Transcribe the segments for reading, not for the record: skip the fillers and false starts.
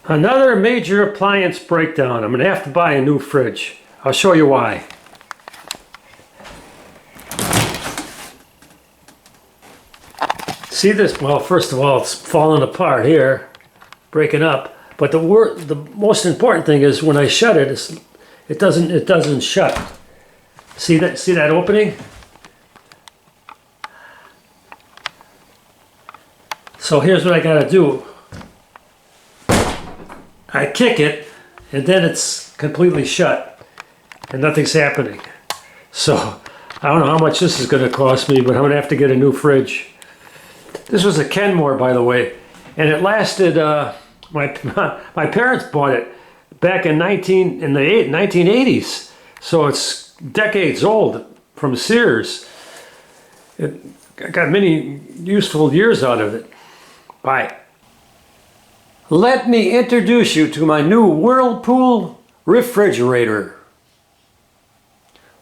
Another major appliance breakdown. I'm going to have to buy a new fridge. I'll show you why. See this? Well, first of all, it's falling apart here, breaking up. But the most important thing is when I shut it, it doesn't shut. See that opening? So here's what I got to do. I kick it, and then it's completely shut, and nothing's happening. So I don't know how much this is going to cost me, but I'm going to have to get a new fridge. This was a Kenmore, by the way, and it lasted. My parents bought it back in the 1980s, so it's decades old from Sears. I got many useful years out of it. Bye. Let me introduce you to my new Whirlpool refrigerator.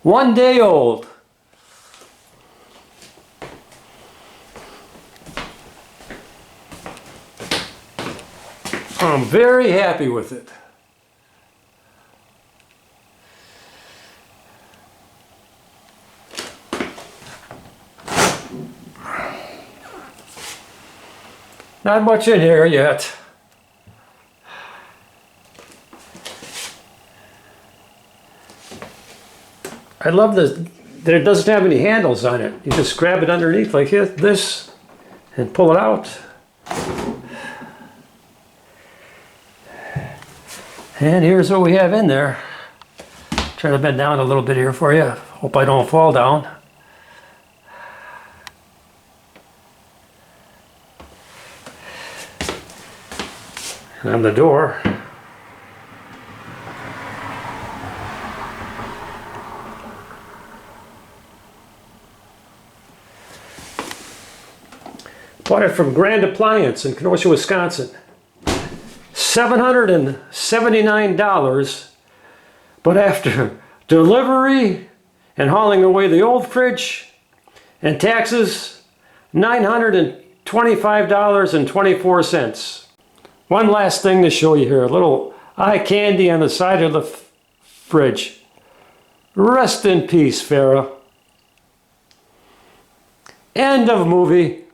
1 day old. I'm very happy with it. Not much in here yet. I love that it doesn't have any handles on it. You just grab it underneath like this and pull it out. And here's what we have in there. Try to bend down a little bit here for you. Hope I don't fall down. And the door. Bought it from Grand Appliance in Kenosha, Wisconsin. $779, but after delivery and hauling away the old fridge and taxes, $925.24. One last thing to show you here, a little eye candy on the side of the fridge. Rest in peace, Farrah. End of movie.